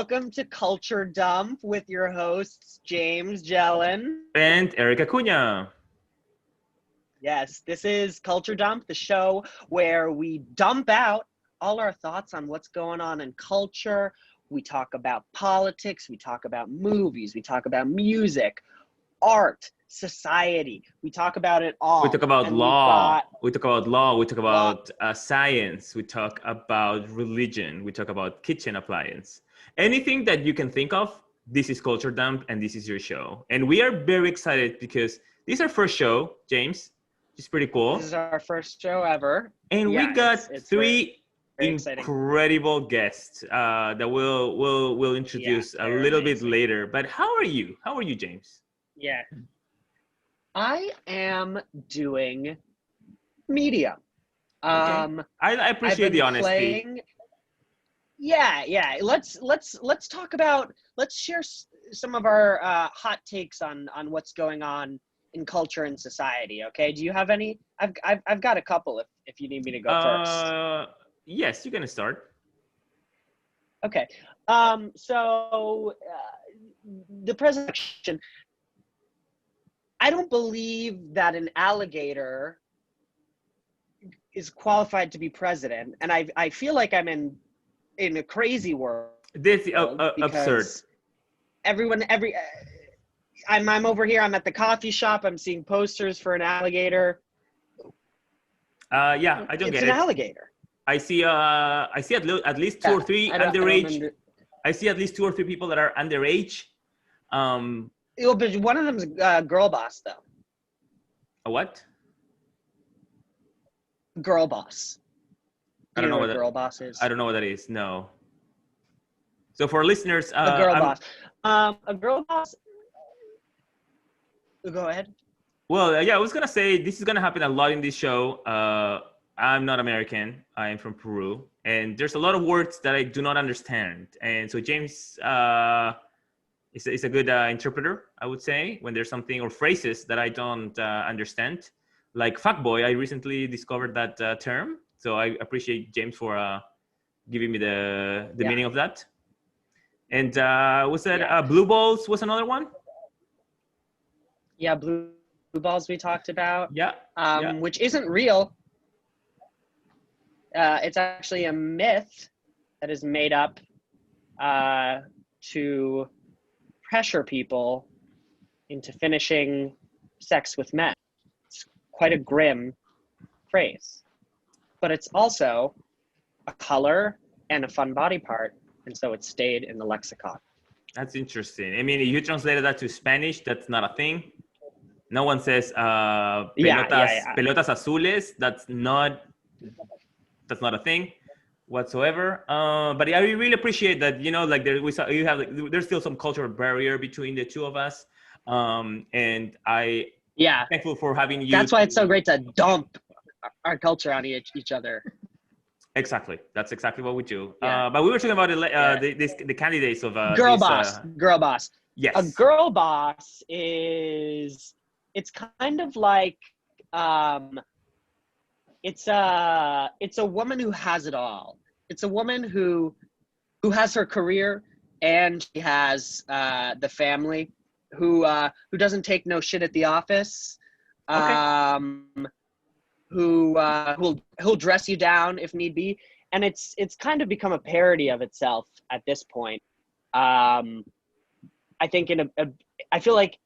welcome to Culture Dump with your hosts, James, Jelin. And Erick Acuña. Yes, this is Culture Dump, the show where we dump out all our thoughts on what's going on in culture. We talk about politics, we talk about movies, we talk about music, art, society. We talk about it all. We talk about law. We talk about science. We talk about religion. We talk about kitchen appliance. Anything that you can think of, this is Culture Dump, and this is your show. And we are very excited because this is our first show, James. It's pretty cool. This is our first show ever. And we got three very incredible guests that we'll introduce a little bit later. But how are you? How are you, James? Yeah. I am doing media. Okay. I appreciate the honesty. Let's talk about, let's share some of our hot takes on what's going on in culture and society. Okay, do you have any? I've got a couple if you need me to go first. Yes, you're gonna start. Okay. So the presentation. I don't believe that an alligator is qualified to be president, and I feel like I'm in a crazy world. This is absurd. I'm over here. I'm at the coffee shop. I'm seeing posters for an alligator. Yeah, I don't get it. It's an alligator. I see at least two or three underage. I see at least 2 or 3 people that are underage. But one of them's a girl boss, though. A what? Girl boss. I don't know what girl boss is. I don't know what that is. No. So for listeners, a girl boss. A girl boss. Go ahead. Well, yeah, I was gonna say this is gonna happen a lot in this show. I'm not American. I'm from Peru, and there's a lot of words that I do not understand. And so James is a good interpreter, I would say, when there's something or phrases that I don't understand. Like fuckboy, I recently discovered that term. So I appreciate James for giving me the meaning of that. And was that blue balls was another one? Yeah, blue balls we talked about. Yeah. Which isn't real. It's actually a myth that is made up to pressure people into finishing sex with men. It's quite a grim phrase, but it's also a color and a fun body part, and so it stayed in the lexicon. That's interesting. I mean, if you translated that to Spanish, that's not a thing. No one says pelotas azules. That's not a thing whatsoever. But I really appreciate that, there's still some cultural barrier between the two of us. And I'm thankful for having you. That's why it's so great to dump our culture on each other. Exactly. That's exactly what we do. But we were talking about the candidates of girl boss. Girl boss. Yes. A girl boss it's kind of like it's a woman who has it all. It's a woman who has her career and she has the family, who doesn't take no shit at the office. Okay. Who'll dress you down if need be, and it's kind of become a parody of itself at this point. I think I feel like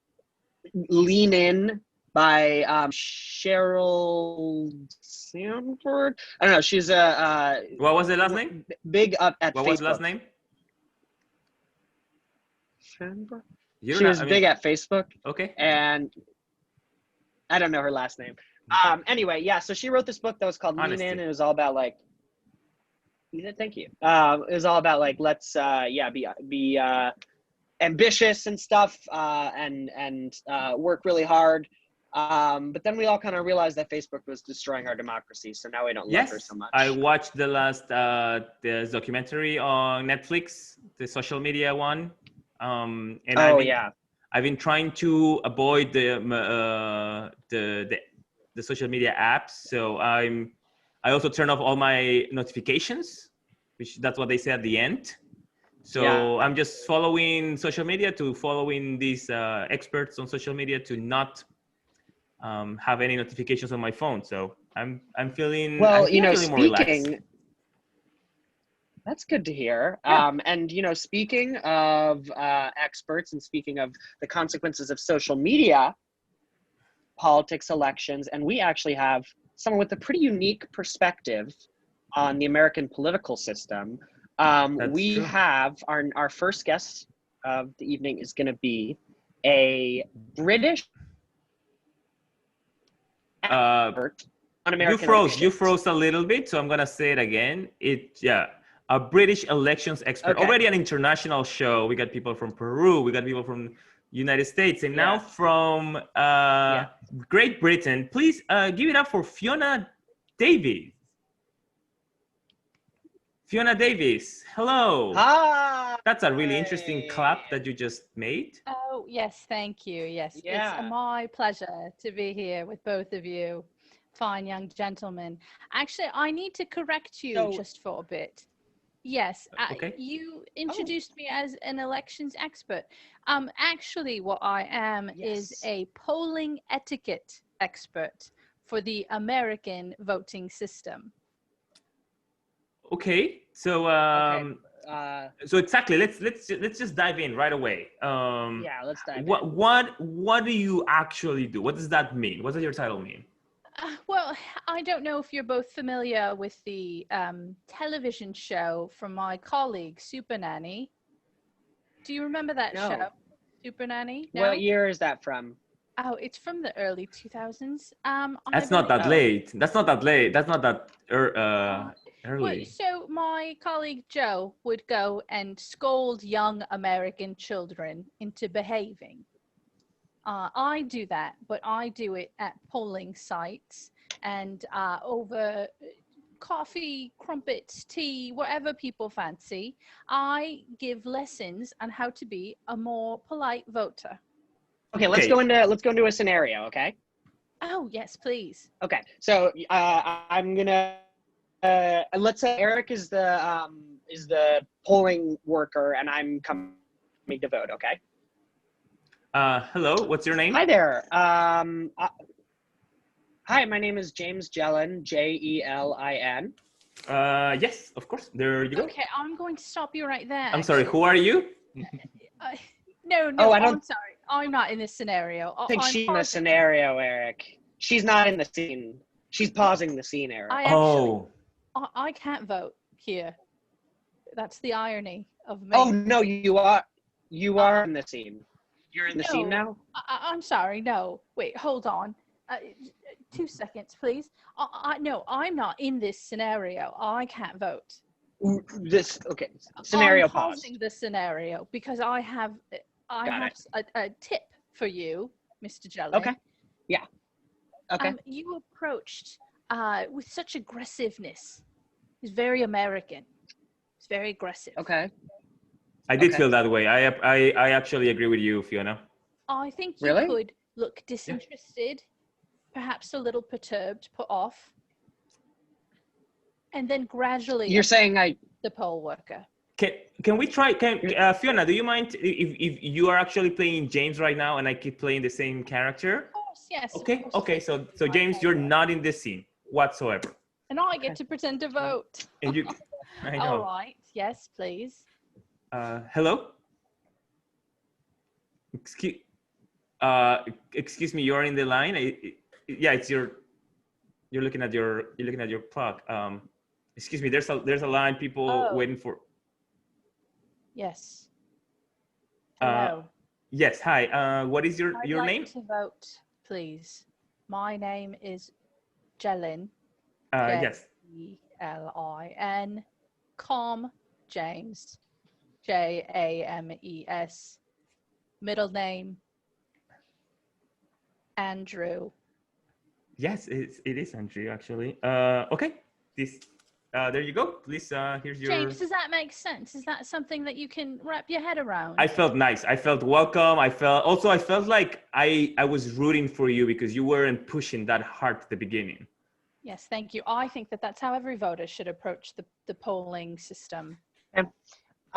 Lean In by Sheryl Sandberg. I don't know. She's what was the last name? Big up at what Facebook. Was the last name? Sandberg. She was big at Facebook. Okay. And I don't know her last name. Anyway, yeah. So she wrote this book that was called Lean In. And it was all about like. Thank you. It was all about like let's be ambitious and stuff and work really hard. But then we all kind of realized that Facebook was destroying our democracy, so now we don't love her so much. I watched the last the documentary on Netflix, the social media one. I've been trying to avoid the social media apps, so I also turn off all my notifications, which that's what they say at the end. So I'm just following social media to following these experts on social media to not have any notifications on my phone. So I'm feeling Well, I'm feeling more relaxed. That's good to hear. Yeah. And speaking of experts and speaking of the consequences of social media, politics, elections, and we actually have someone with a pretty unique perspective on the American political system. We true. have our first guest of the evening is going to be a British expert on American elections. You froze a little bit, so I'm gonna say it again. A British elections expert. Okay. Already an international show. We got people from Peru. We got people from United States, and now from Great Britain. Please give it up for Fiona Davies. Fiona Davies, hello. Hi. That's a really interesting clap that you just made. Oh, yes, thank you. Yes, it's my pleasure to be here with both of you, fine young gentlemen. Actually, I need to correct you just for a bit. Yes, you introduced me as an elections expert. Actually, what I am is a polling etiquette expert for the American voting system. Okay, so so exactly, let's just dive in right away. Let's dive in. What do you actually do? What does that mean? What does your title mean? Well, I don't know if you're both familiar with the television show from my colleague, Super Nanny. Do you remember that show, Super Nanny? No? What year is that from? Oh, it's from the early 2000s. That's not that late. That's not that late. That's not that early. Well, so my colleague Joe would go and scold young American children into behaving. I do that, but I do it at polling sites and over coffee, crumpets, tea, whatever people fancy. I give lessons on how to be a more polite voter. Okay, let's go into a scenario, okay? Oh, yes, please. Okay, so I'm gonna let's say Eric is the polling worker and I'm coming to vote, okay? Hello, what's your name? Hi there. Hi, my name is James Jelin, Jelin. Yes, of course. There you go. Okay, I'm going to stop you right there. I'm sorry, who are you? No, I'm sorry. I'm not in this scenario. I think she's in the scenario, Eric. She's not in the scene. She's pausing the scene, Eric. I can't vote here. That's the irony of me. Oh, no, you are in the scene. You're in the scene now? I'm sorry. No, wait, hold on. 2 seconds, please. No, I'm not in this scenario. I can't vote. Scenario I'm pause. pausing the scenario because I have a tip for you, Mr. Jelin. Okay. Yeah. Okay. You approached with such aggressiveness. It's very American. It's very aggressive. Okay. I did feel that way. I actually agree with you, Fiona. I think you could look disinterested, perhaps a little perturbed, put off, and then gradually. You're saying the poll worker. Can we try? Fiona, do you mind if you are actually playing James right now and I keep playing the same character? Of course, yes. Okay. Okay. So James, you're not in this scene whatsoever. And I get to pretend to vote. And you. I know. All right. Yes, please. Hello. Excuse me. You're in the line. It's your. You're looking at your clock. Excuse me. There's a line. People waiting for. Yes. Hello. Yes. Hi. What is your name? I'd like to vote, please. My name is Jelin. Yes. Jelin. Com James. James. Middle name Andrew. Yes, it is Andrew actually. Okay. There you go. Please, here's your. James, does that make sense? Is that something that you can wrap your head around? I felt nice. I felt welcome. I felt like I was rooting for you because you weren't pushing that hard at the beginning. Yes, thank you. I think that's how every voter should approach the polling system.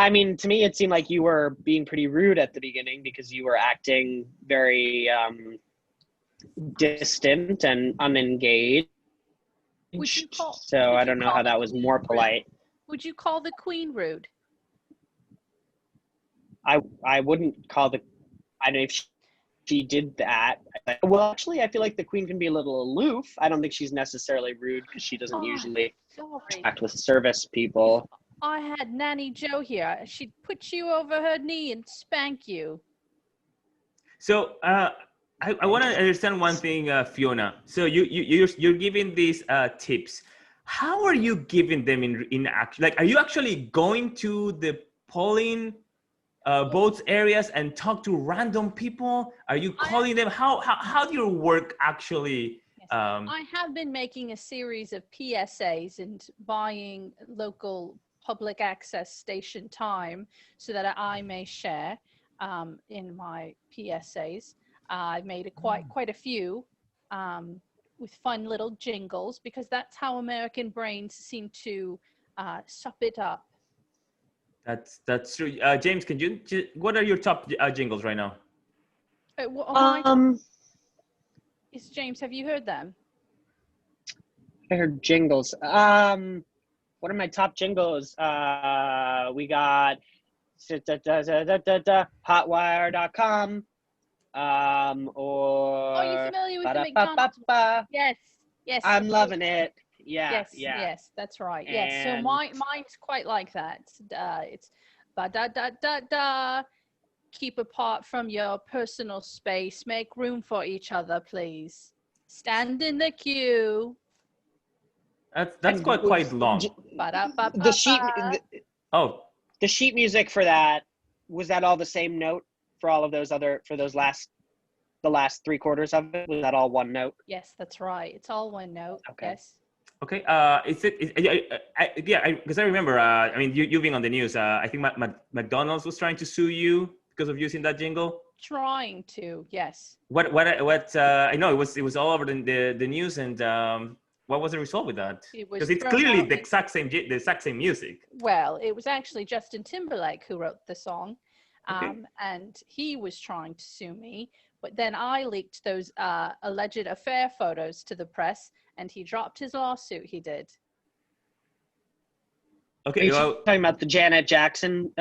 I mean, to me, it seemed like you were being pretty rude at the beginning because you were acting very distant and unengaged. So I don't know how that was more polite. Would you call the Queen rude? I wouldn't call I don't know if she did that. Well, actually, I feel like the Queen can be a little aloof. I don't think she's necessarily rude because she doesn't usually act with service people. I had Nanny Joe here. She'd put you over her knee and spank you. So I want to understand one thing, Fiona. So you're giving these tips. How are you giving them in action? Like, are you actually going to the polling both areas and talk to random people? Are you calling them? How do your work actually? I have been making a series of PSAs and buying local public access station time so that I may share in my PSAs. I've made quite a few with fun little jingles because that's how American brains seem to sup it up. That's true. James, what are your top jingles right now? James, have you heard them? I heard jingles. What are my top jingles? We got hotwire.com. Or are you familiar with the McDonald's? Yes. I'm loving it. Yes, that's right. Yes, so mine's quite like that. It's ba-da-da-da-da. Keep apart from your personal space. Make room for each other, please. Stand in the queue. That's quite long. The sheet music for that, was that all the same note for all of those the last 3/4 of it? Was that all one note? Yes, that's right. It's all one note. Okay. Yes. Okay. Because I remember. I mean, you being on the news. I think McDonald's was trying to sue you because of using that jingle. Trying to, yes. What? I know it was all over the news, and what was the result with that? Because it's clearly the exact same music. Well, it was actually Justin Timberlake who wrote the song, okay. And he was trying to sue me. But then I leaked those alleged affair photos to the press, and he dropped his lawsuit. He did. Okay. Are you talking about the Janet Jackson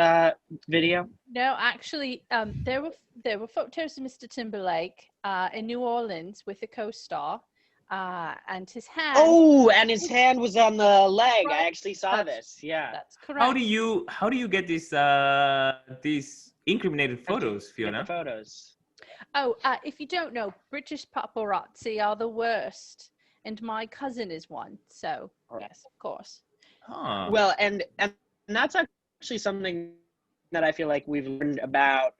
video? No, actually, there were photos of Mr. Timberlake in New Orleans with a co-star, and his hand. Oh, and his hand was on the leg. Right. I actually saw this. Yeah, that's correct. How do you get these incriminated photos, Fiona? Get the photos. Oh, if you don't know, British paparazzi are the worst, and my cousin is one. So yes, of course. Huh. Well, and that's actually something that I feel like we've learned about,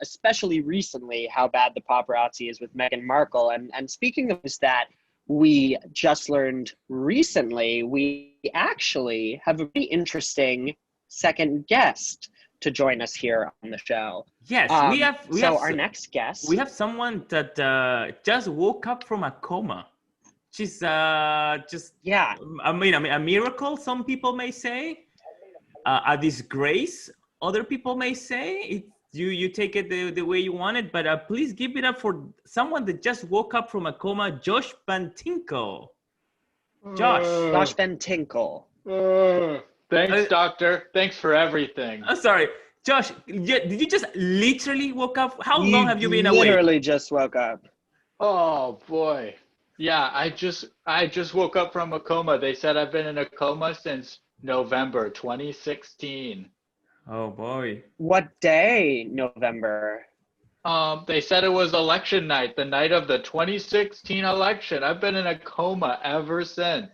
especially recently, how bad the paparazzi is with Meghan Markle. And speaking of this, that we just learned recently, we actually have a pretty interesting second guest to join us here on the show. Yes, our next guest. We have someone that just woke up from a coma. She's I mean, a miracle, some people may say. A disgrace, other people may say. You take it the way you want it, but please give it up for someone that just woke up from a coma, Josh Van Tinkle. Josh Van Tinkle. Thanks, doctor. Thanks for everything. Sorry, Josh. Did you just literally woke up? How long have you been awake? Literally just woke up. Oh boy. Yeah, I just woke up from a coma. They said I've been in a coma since November 2016. Oh boy. What day, November? They said it was election night, the night of the 2016 election. I've been in a coma ever since.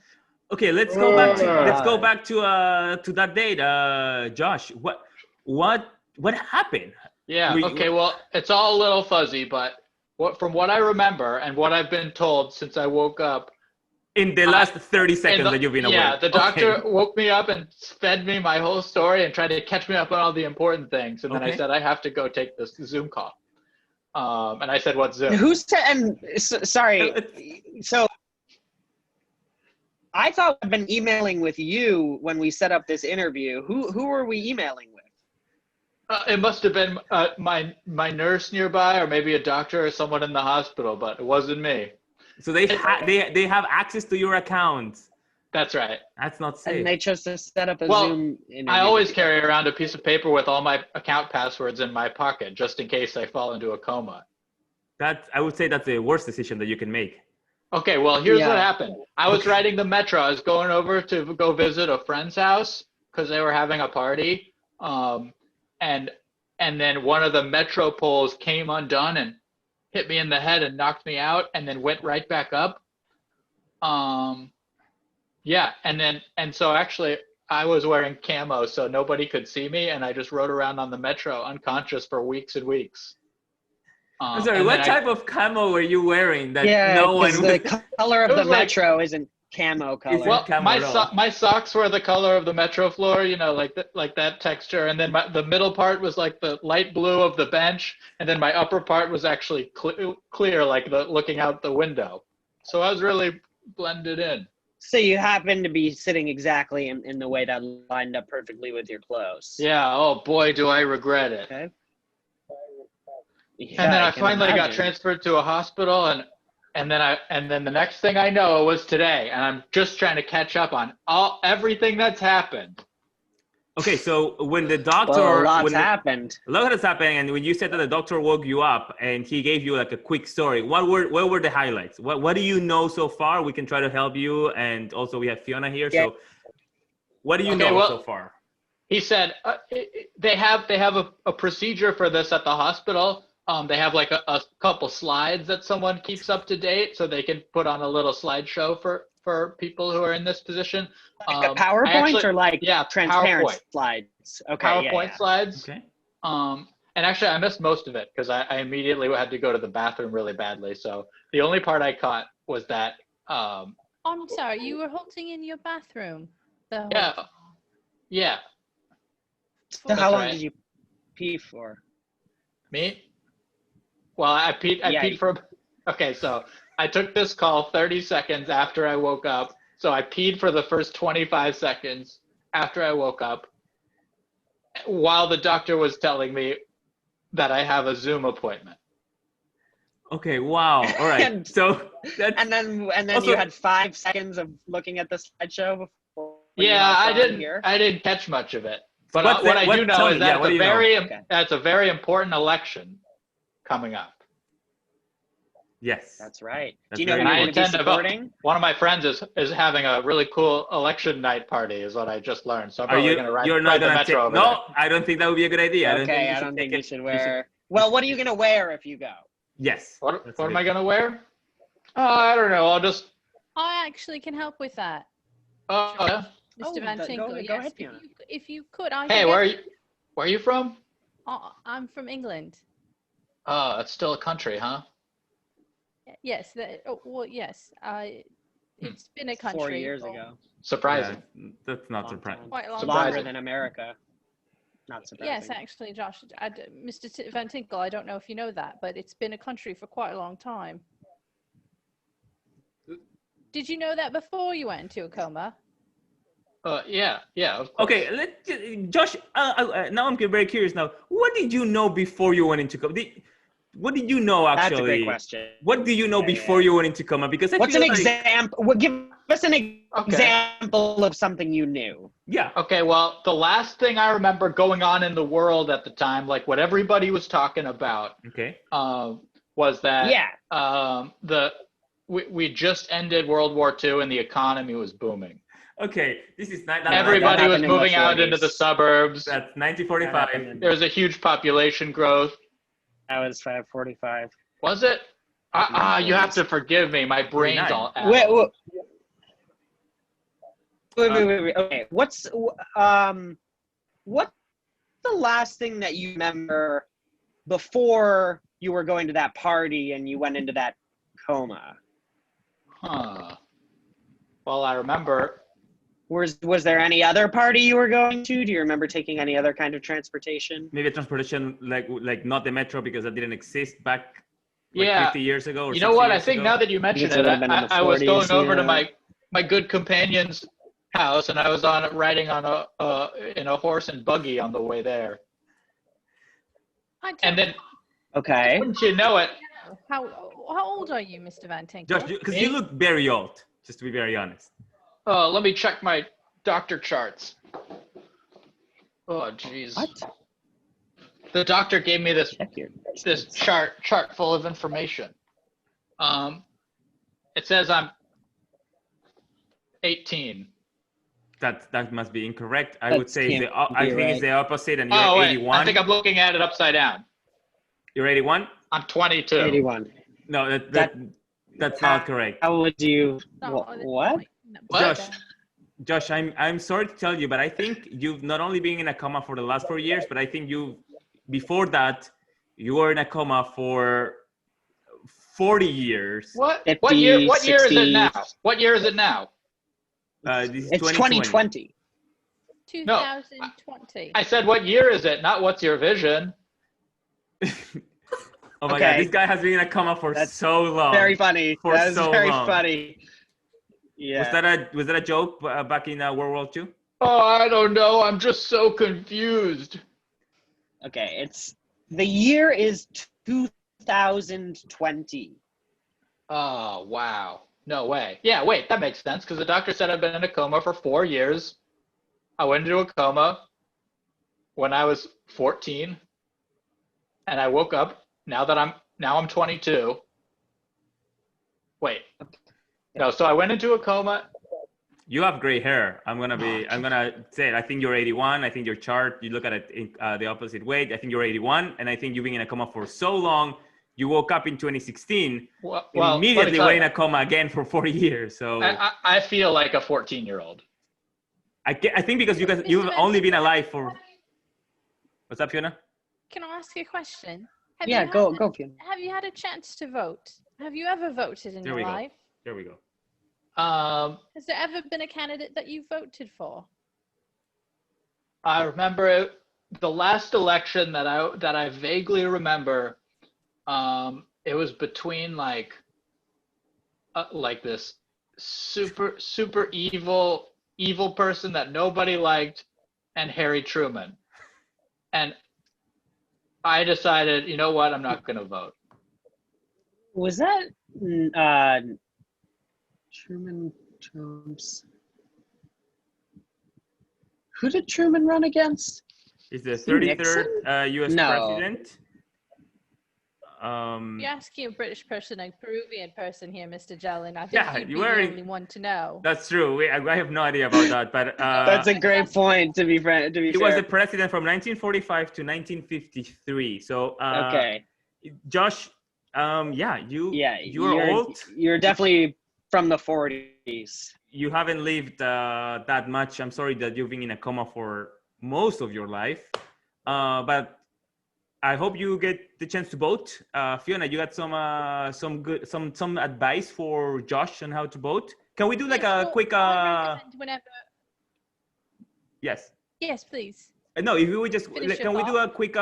Okay, let's go back to that date, Josh. What happened? Yeah. Okay. Well, it's all a little fuzzy, but from what I remember and what I've been told since I woke up. In the last 30 seconds that you've been awake. Yeah, the doctor woke me up and fed me my whole story and tried to catch me up on all the important things. And then I said, I have to go take this Zoom call. And I said, what Zoom? Sorry. So I thought I'd been emailing with you when we set up this interview. Who were we emailing with? It must have been my nurse nearby, or maybe a doctor or someone in the hospital, but it wasn't me. So they have access to your account. That's right. That's not safe. And they chose to set up a Zoom interview. I always carry around a piece of paper with all my account passwords in my pocket, just in case I fall into a coma. I would say that's the worst decision that you can make. Okay, well, here's what happened. I was riding the metro. I was going over to go visit a friend's house because they were having a party. And then one of the metro poles came undone and hit me in the head and knocked me out, and then went right back up. Yeah, and so actually I was wearing camo so nobody could see me, and I just rode around on the metro unconscious for weeks and weeks. I'm sorry, what type of camo were you wearing that no one the color of the metro isn't camo color. Well, my socks were the color of the metro floor, you know, like that texture, and then the middle part was like the light blue of the bench, and then my upper part was actually clear, like the looking out the window. So I was really blended in. So you happen to be sitting exactly in the way that lined up perfectly with your clothes. Yeah. Oh boy, do I regret it. Okay. Yeah, and then I finally got transferred to a hospital, and then the next thing I know was today, and I'm just trying to catch up on everything that's happened. Okay, so when the doctor, a lot has happened, and when you said that the doctor woke you up and he gave you like a quick story, what were the highlights? What do you know so far? We can try to help you, and also we have Fiona here. Yeah. So, what do you know so far? He said they have a procedure for this at the hospital. They have like a couple slides that someone keeps up to date, so they can put on a little slideshow for people who are in this position. Like a PowerPoint or like transparent PowerPoint slides? Okay, PowerPoint slides. Okay. And actually, I missed most of it because I immediately had to go to the bathroom really badly. So the only part I caught was that. I'm sorry, you were halting in your bathroom. Yeah. So how long did you pee for? Me? Well, I peed for. Okay, so I took this call 30 seconds after I woke up. So I peed for the first 25 seconds after I woke up, while the doctor was telling me that I have a Zoom appointment. Okay. Wow. All right. So that's, and then also, you had 5 seconds of looking at the slideshow before. Yeah, I didn't catch much of it. But what I do know is that it's a very important election coming up. Yes, that's right. Do you know who you're going to be supporting? One of my friends is having a really cool election night party, is what I just learned. So I'm probably going to ride the metro over there. I don't think that would be a good idea. Okay, I don't think you should wear. Well, what are you going to wear if you go? Yes. What am I going to wear? I don't know. I actually can help with that. Yeah. Mr. Van Tinkle, go ahead, if you could, Hey, where are you from? I'm from England. Oh, it's still a country, huh? Yes. Yes. It's been a country. 4 years ago. Surprising. Yeah, that's not surprising. Quite a long longer than America. Not surprising. Yes, actually, Josh, Mr. Van Tinkle, I don't know if you know that, but it's been a country for quite a long time. Did you know that before you went into a coma? Yeah, of course. Okay, Josh, now I'm very curious now. What did you know before you went into coma? What did you know, actually? That's a great question. What do you know before you went into coma? Because what's an example? Give us an example of something you knew. Yeah. Okay, well, the last thing I remember going on in the world at the time, like what everybody was talking about, was that we just ended World War II and the economy was booming. Okay, this is not. Everybody was moving out into the suburbs. That's 1945. There was a huge population growth. That was 545. Was it? You have to forgive me. My brain's all out. Wait. Okay, what's the last thing that you remember before you were going to that party and you went into that coma? Well, I remember. Was there any other party you were going to? Do you remember taking any other kind of transportation? Maybe transportation like not the metro, because that didn't exist back 50 years ago. Or you know what? I think ago. Now that you mention it, I was going over to my good companion's house, and I was riding on in a horse and buggy on the way there. And then, okay. Wouldn't you know it? How old are you, Mr. Van Tinkle? Josh, because you look very old, just to be very honest. Oh, let me check my doctor charts. Oh, jeez. What? The doctor gave me this This chart full of information. It says I'm 18. That must be incorrect. I would say I think right. it's the opposite, and you're Oh, wait. 81. I think I'm looking at it upside down. You're 81? I'm 22. 81. No, that's not correct. How would you? No, What? What? Josh, I'm sorry to tell you, but I think you've not only been in a coma for the last 4 years, but I think before that, you were in a coma for 40 years. What? 50, What year? What year 60. is it now? What year is it now? This is It's 2020. 2020. I said, what year is it? Not what's your vision. Oh my Okay. God, this guy has been in a coma for so long. Very funny. For That is so very long. funny. Yeah. Was that a joke back in World War II? Oh, I don't know. I'm just so confused. Okay. The year is 2020. Oh, wow. No way. Yeah, wait, that makes sense because the doctor said I've been in a coma for 4 years. I went into a coma when I was 14 and I woke up now I'm 22. Wait. No, so I went into a coma. You have gray hair. I'm gonna say it. I think you're 81. I think your chart, you look at it in, the opposite way. I think you're 81, and I think you've been in a coma for so long. You woke up in 2016. Well, immediately were in a coma again for 40 years. So I feel like a 14-year-old. I think because you've only been alive for. What's up, Fiona? Can I ask you a question? Go, Fiona. Have you had a chance to vote? Have you ever voted in your life? There we go. Has there ever been a candidate that you voted for? I remember the last election that I vaguely remember. It was between like this super evil person that nobody liked and Harry Truman. And I decided, you know what, I'm not going to vote. Was that Truman Trumps? Who did Truman run against? Is the 33rd U.S. No. president? You're asking a British person, a Peruvian person here, Mr. Jelin. I think Yeah, you'd be you are. the only one to know. That's true. I have no idea about that, but That's a great point. To be fair, he was the president from 1945 to 1953. So okay, Josh, you're old. You're definitely from the 40s. You haven't lived that much. I'm sorry that you've been in a coma for most of your life, but I hope you get the chance to vote. Fiona, you got some advice for Josh on how to vote? Can we do like a quick? Whenever. Yes. Yes, please. No, if we would just can we do a quick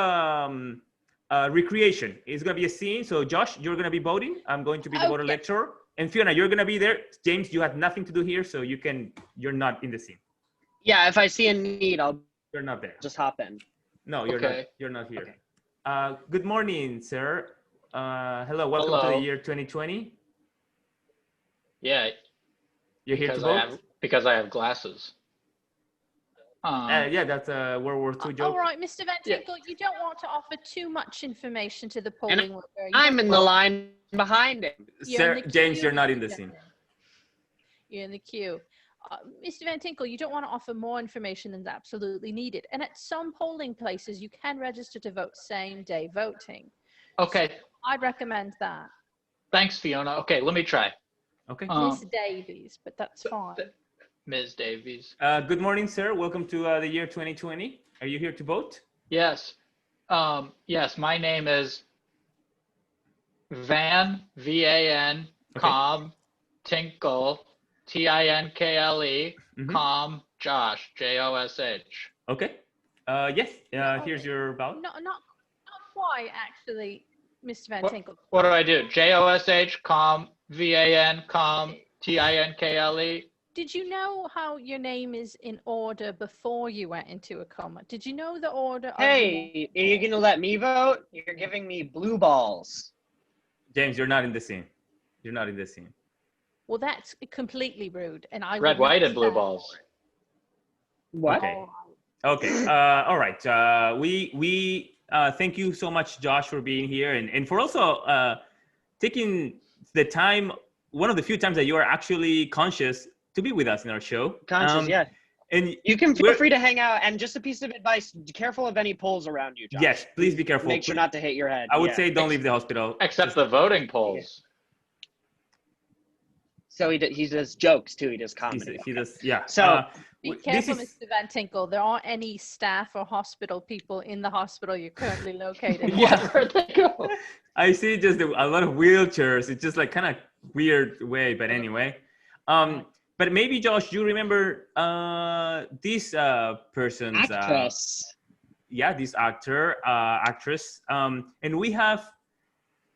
recreation? It's gonna be a scene. So Josh, you're gonna be voting. I'm going to be the voter lecturer, and Fiona, you're gonna be there. James, you had nothing to do here, so you're not in the scene. Yeah, if I see a need, You're not there. just hop in. No, you're not. You're not here. Okay. Good morning, sir. Hello, welcome to the year 2020. Yeah. You're here to vote? Because I have glasses. Yeah, that's a World War II joke. All right, Mr. Van Tinkle, you don't want to offer too much information to the polling worker. I'm in the line behind him. Sir, James, you're not in the scene. You're in the queue. Mr. Van Tinkle, you don't want to offer more information than is absolutely needed. And at some polling places, you can register to vote same-day voting. Okay. So I'd recommend that. Thanks, Fiona. Okay, let me try. Okay. Ms. Davies, but that's fine. Ms. Davies. Good morning, sir. Welcome to the year 2020. Are you here to vote? Yes. Yes, my name is Van, V-A-N, Com, Tinkle, Tinkle, Com, Josh, Josh. Okay. Yes. Here's your ballot. Not quite, actually, Mr. Van Tinkle. What do I do? Josh, Com, V-A-N, Com, Tinkle. did you know how your name is in order before you went into a coma? Did you know the order? Hey, are you gonna let me vote? You're giving me blue balls. James, you're not in the scene. You're not in the scene. Well, that's completely rude, and I red, white, and blue balls. What? Okay. Okay. All right. We thank you so much, Josh, for being here, and for also taking the time. One of the few times that you are actually conscious to be with us in our show. Conscious, yeah. And you can feel free to hang out. And just a piece of advice: be careful of any poles around you, Josh. Yes, please be careful. Make sure not to hit your head. I would say don't leave the hospital. Except the voting polls. So he does jokes too. He does comedy. He does, yeah. So be careful, Mr. Van Tinkle. There aren't any staff or hospital people in the hospital you're currently located. Yeah, where'd they go? I see just a lot of wheelchairs. It's just like kind of weird way, but anyway. But maybe Josh, you remember this person's actress. This actress. And we have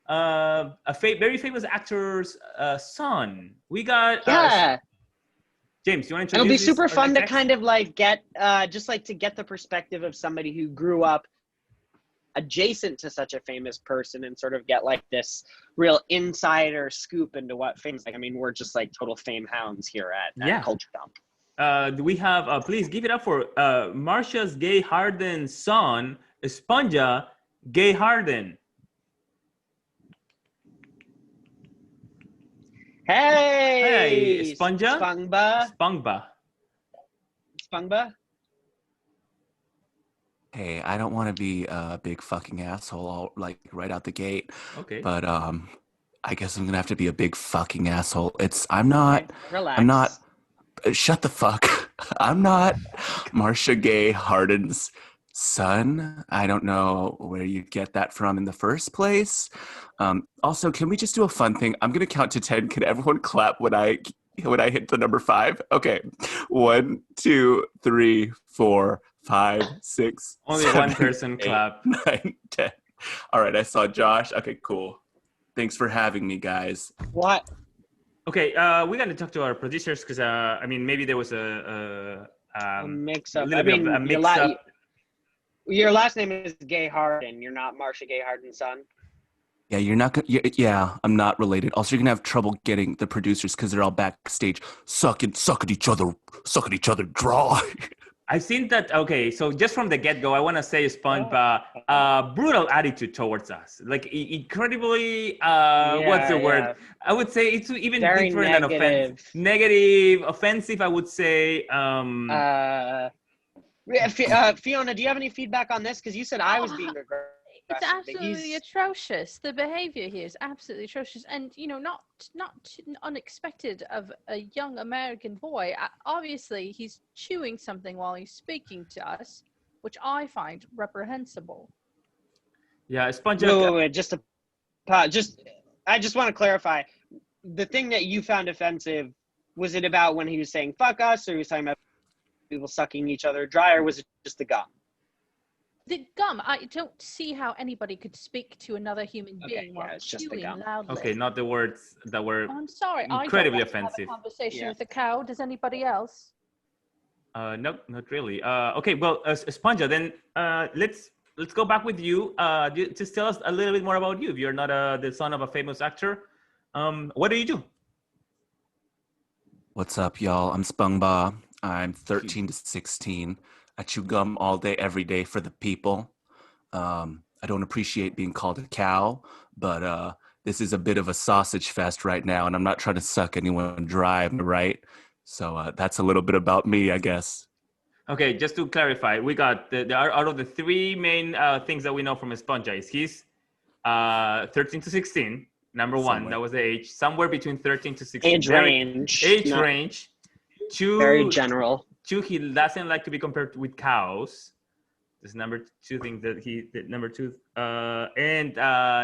a very famous actor's son. We got James, you want to introduce? It'll be super fun to kind of like get the perspective of somebody who grew up adjacent to such a famous person and sort of get like this real insider scoop into what fame's like. I mean, we're just like total fame hounds here at Culture Dump. We have, please give it up for Marsha's Gay Harden's son, Esponja Gay Harden. Hey, Esponja? Spongba? Hey, I don't want to be a big fucking asshole like right out the gate. Okay. But I guess I'm gonna have to be a big fucking asshole. I'm not. Shut the fuck. I'm not Marsha Gay Harden's son. I don't know where you get that from in the first place. Also, can we just do a fun thing? I'm gonna count to 10. Can everyone clap when I hit the number 5? Okay. 1, 2, 3, 4, 5, 6. Only 7, one person 8, clap. 9, 10. All right, I saw Josh. Okay, cool. Thanks for having me, guys. What? Okay, we're gonna talk to our producers because I mean maybe there was a mix-up. A mix-up. Your last name is Gay Harden. You're not Marsha Gay Harden's son. Yeah, you're not. Yeah, I'm not related. Also, you're gonna have trouble getting the producers because they're all backstage sucking each other dry. I've seen that. Okay, so just from the get-go, I want to say SpongeBob, brutal attitude towards us, like incredibly. What's the word? I would say it's even very different than offensive. Negative, offensive. I would say. Fiona, do you have any feedback on this? Because you said I was being aggressive. It's absolutely atrocious. The behavior here is absolutely atrocious, and not unexpected of a young American boy. Obviously, he's chewing something while he's speaking to us, which I find reprehensible. Yeah, SpongeBob. Wait, I just want to clarify. The thing that you found offensive, was it about when he was saying "fuck us," or he was talking about people sucking each other dry, or was it just the gum? The gum. I don't see how anybody could speak to another human being while chewing loudly. Okay, not the words that were. I'm sorry. Incredibly I don't offensive. Have a conversation with a cow. Does anybody else? No, not really. Okay, well, Esponja, then let's go back with you. Just tell us a little bit more about you. If you're not the son of a famous actor, what do you do? What's up, y'all? I'm SpongeBob. I'm 13 to 16. I chew gum all day, every day for the people. I don't appreciate being called a cow, but this is a bit of a sausage fest right now, and I'm not trying to suck anyone dry, right? So that's a little bit about me, I guess. Okay, just to clarify, we got out of the 3 main things that we know from Esponja is he's 13 to 16, number 1. That was the age. Somewhere between 13 to 16. Age range. 2, very general. 2, he doesn't like to be compared with cows. This number 2 thing number 2. And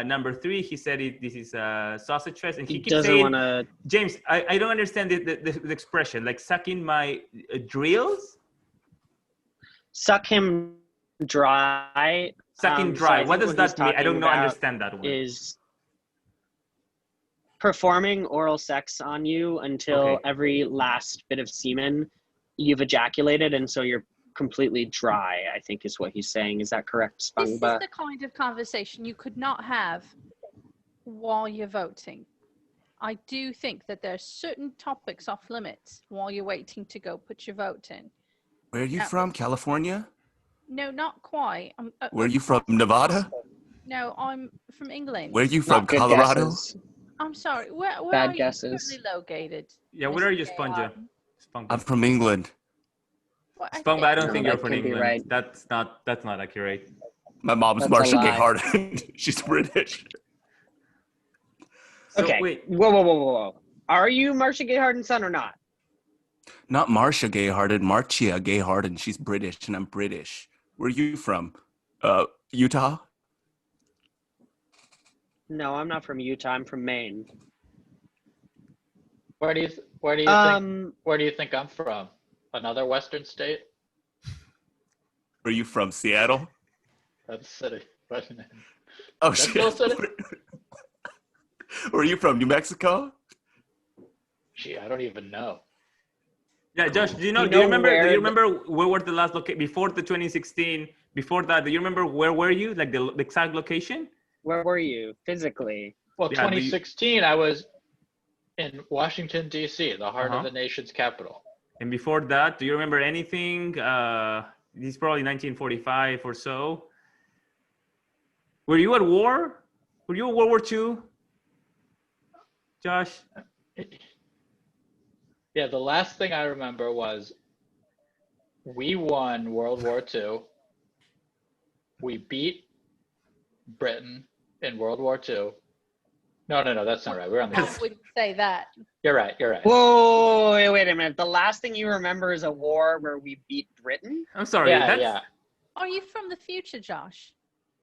number 3, he said this is a sausage fest, and he keeps doesn't saying, wanna... James, I don't understand the expression, like sucking my drills? Suck him dry. Sucking dry. What does that mean? I don't understand that one. performing oral sex on you until every last bit of semen you've ejaculated, and so you're completely dry, I think is what he's saying. Is that correct, Spongba? This is the kind of conversation you could not have while you're voting. I do think that there are certain topics off limits while you're waiting to go put your vote in. Where are you from? California? No, not quite. Where are you from? Nevada? No, I'm from England. Where are you from? Colorado? I'm sorry. Where Bad are guesses. you currently located? Yeah, where are you, Sponja? I'm from England. Spongba, I don't think you're from could be England. right. That's not accurate. My mom's That's Marcia a Gay lie. Harden. She's British. So, Okay. wait. Whoa. Are you Marcia Gay Harden's son or not? Not Marcia Gay Harden, Marcia Gay Harden. She's British and I'm British. Where are you from? Utah? No, I'm not from Utah. I'm from Maine. Where do you think I'm from? Another Western state? Where are you from? Seattle? That's city. Oh, That's shit. Bill City? Where are you from? New Mexico? Gee, I don't even know. Yeah, Josh, do you remember where were the last location before the 2016? Before that, do you remember where were you? Like the exact location? Where were you physically? Well, 2016, I was in Washington, D.C., the heart of the nation's capital. And before that, do you remember anything? This is probably 1945 or so. Were you at war? Were you at World War II? Josh? Yeah, the last thing I remember was we won World War II. We beat Britain in World War II. No, that's not right. We're on the. I wouldn't say that. You're right. Whoa, wait a minute. The last thing you remember is a war where we beat Britain? I'm sorry. Yeah. Are you from the future, Josh?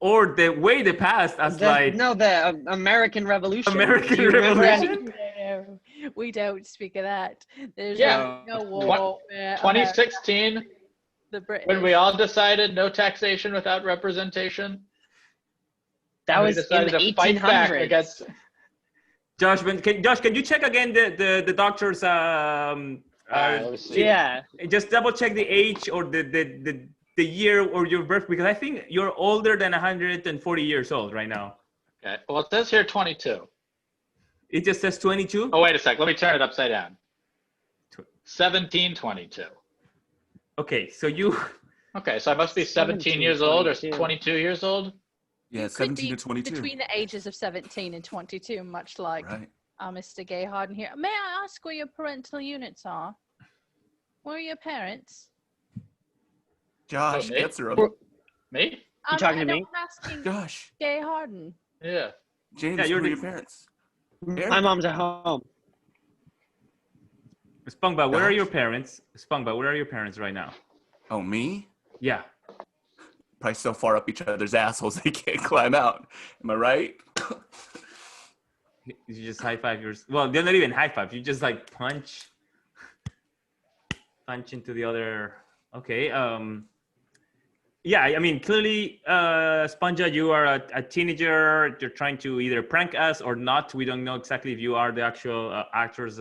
Or the way the past as the American Revolution. American Revolution? No, we don't speak of that. There's no war. 2016, the British. when we all decided no taxation without representation. That was in the 1800s. Fight back against. Josh, can you check again the doctor's Let's see. Yeah. just double check the age or the year or your birth, because I think you're older than 140 years old right now. Okay. Well, it says here 22. It just says 22. Oh, wait a sec. Let me turn it upside down. 1722. Okay, so you. Okay, so I must be 17 years old or 22 years old. Yeah, 17 to 22. Between the ages of 17 and 22, much like Mr. Gay Harden here. May I ask where your parental units are? Where are your parents? Josh, answer him. Me? You talking to me? I'm asking Josh. Gay Harden. Yeah. James, where are your parents? My mom's at home. Spongba, where are your parents? Spongba, where are your parents right now? Oh, me? Yeah. Probably so far up each other's assholes they can't climb out. Am I right? You just high five yours. Well, they're not even high five. You just like punch into the other. Okay. Yeah, I mean, clearly, Sponja, you are a teenager. You're trying to either prank us or not. We don't know exactly if you are the actual actor's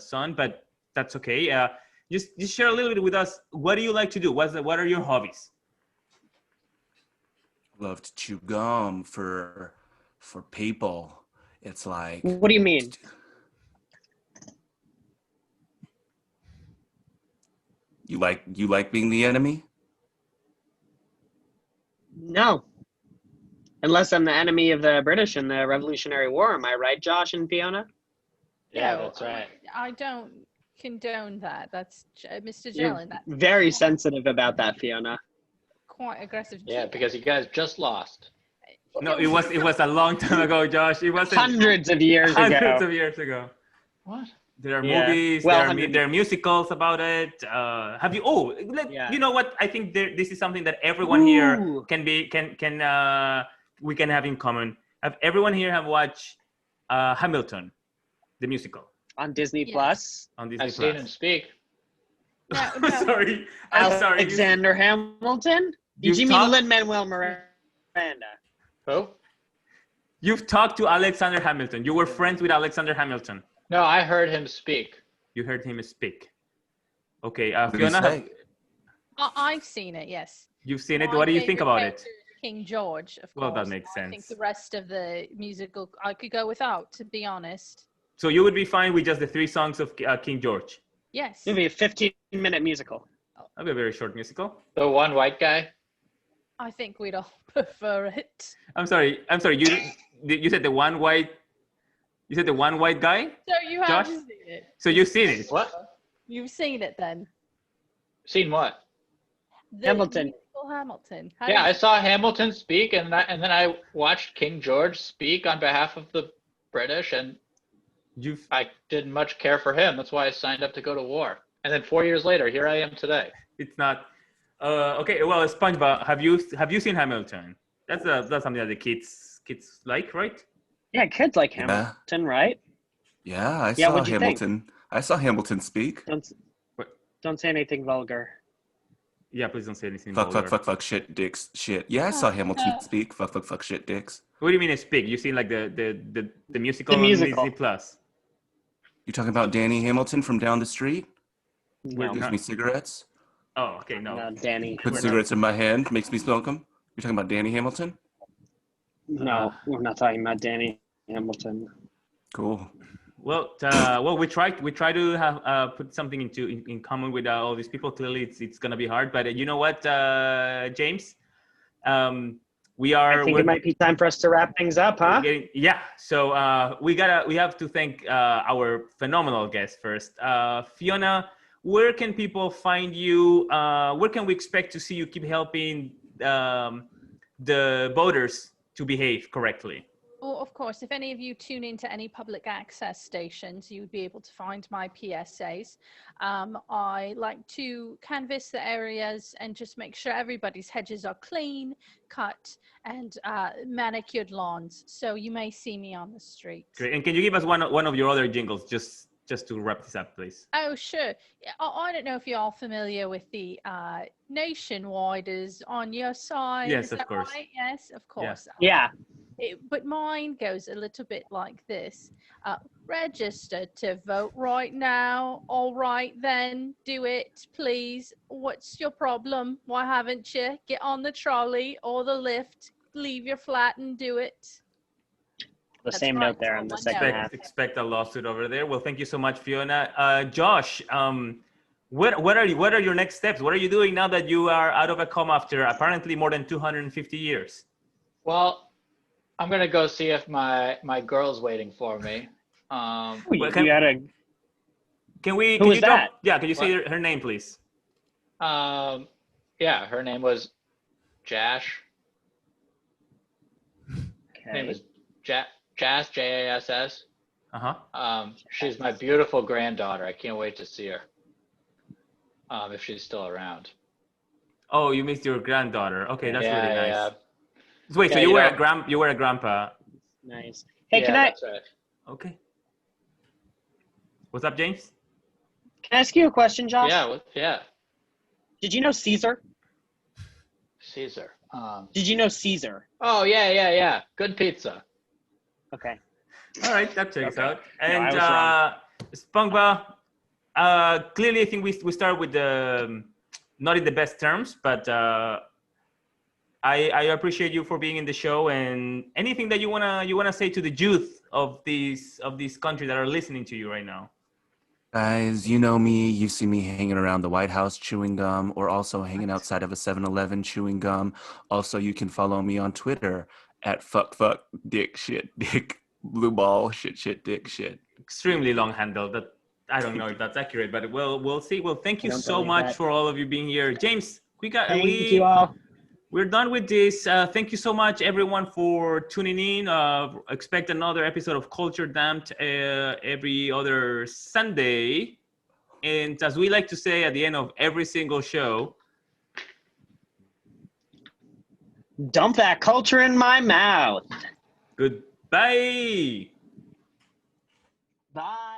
son, but that's okay. Just share a little bit with us. What do you like to do? What are your hobbies? Love to chew gum for people. It's like. What do you mean? You like being the enemy? No. Unless I'm the enemy of the British in the Revolutionary War. Am I right, Josh and Fiona? Yeah, that's right. I don't condone that. That's Mr. You're Jelin. That's very sensitive about that, Fiona. quite aggressive. Yeah, because you guys just lost. No, it was a long time ago, Josh. It wasn't Hundreds of years ago. hundreds of years ago. What? There are movies. Well, there are musicals about it. Have you? Oh, you know what? I think this is something that everyone here can we can have in common. Have everyone here have watched Hamilton, the musical on Disney Plus? On Disney I've Plus. seen him speak. No. I'm sorry. You've talked to Alexander Hamilton. You were friends with Alexander Hamilton. No, I heard him speak. You heard him speak. Okay, Fiona. I've seen it. Yes. You've seen it. What do you think about it? King George, of course. Well, that makes sense. I think the rest of the musical I could go without, to be honest. So you would be fine with just the 3 songs of King George? Yes. It'd be a 15-minute musical. That'd be a very short musical. The one white guy? I think we'd all prefer it. I'm sorry. You said the one white. You said the one white guy. So you haven't seen it. So you've seen it. What? You've seen it then. Seen what? Hamilton. Hamilton. Yeah, I saw Hamilton speak, and then I watched King George speak on behalf of the British, and I didn't much care for him. That's why I signed up to go to war. And then 4 years later, here I am today. It's not. Okay. Well, SpongeBob, have you seen Hamilton? That's something that the kids like, right? Yeah, kids like Hamilton, right? Yeah, I saw Hamilton. I saw Hamilton speak. Don't say anything vulgar. Yeah, please don't say anything vulgar. Fuck, shit, dicks, shit. Yeah, I saw Hamilton speak. Fuck, shit, dicks. What do you mean speak? You seen like the musical on Disney Plus? You talking about Danny Hamilton from down the street? No. Gives me cigarettes. Oh, okay, no. Danny. Put cigarettes in my hand, makes me smoke them. You're talking about Danny Hamilton? No, we're not talking about Danny Hamilton. Cool. Well, we try to have put something in common with all these people. Clearly, it's gonna be hard. But you know what, James? We it might be time for us to wrap things up, huh? So we have to thank our phenomenal guest first, Fiona. Where can people find you? Where can we expect to see you keep helping the voters to behave correctly? Well, of course, if any of you tune into any public access stations, you would be able to find my PSAs. I like to canvass the areas and just make sure everybody's hedges are clean, cut, and manicured lawns. So you may see me on the street. Great. And can you give us one of your other jingles just to wrap this up, please? Oh, sure. I don't know if you're all familiar with the Nationwide is on your side. Yes, of course. Right? Yes, of course. Yeah. But mine goes a little bit like this. Register to vote right now. All right, then do it, please. What's your problem? Why haven't you? Get on the trolley or the lift. Leave your flat and do it. The same note there on the second half. Expect a lawsuit over there. Well, thank you so much, Fiona. Josh, what are your next steps? What are you doing now that you are out of a coma after apparently more than 250 years? Well, I'm going to go see if my girl's waiting for me. Can you that? Can you say her name, please? Yeah, her name was Jash. Okay. Her name is Jass, Jass. She's my beautiful granddaughter. I can't wait to see her. If she's still around. Oh, you missed your granddaughter. Okay, that's really nice. Yeah. Wait, so you were a grandpa. Nice. Hey, can I? That's right. Okay. What's up, James? Can I ask you a question, Josh? Yeah. Did you know Caesar? Caesar. Did you know Caesar? Oh, yeah. Good pizza. Okay. All right, that checks out. And SpongeBob, clearly I think we start with the not in the best terms, but I appreciate you for being in the show, and anything that you wanna say to the youth of this country that are listening to you right now. Guys, you know me. You see me hanging around the White House chewing gum, or also hanging outside of a 7-Eleven chewing gum. Also, you can follow me on Twitter at fuck dick shit dick blue ball shit dick shit. Extremely long handle. That I don't know if that's accurate, but we'll see. Well, thank you so much for all of you being here, James. Thank you all. We're done with this. Thank you so much, everyone, for tuning in. Expect another episode of Culture Damped every other Sunday. And as we like to say at the end of every single show, dump that culture in my mouth. Goodbye. Bye.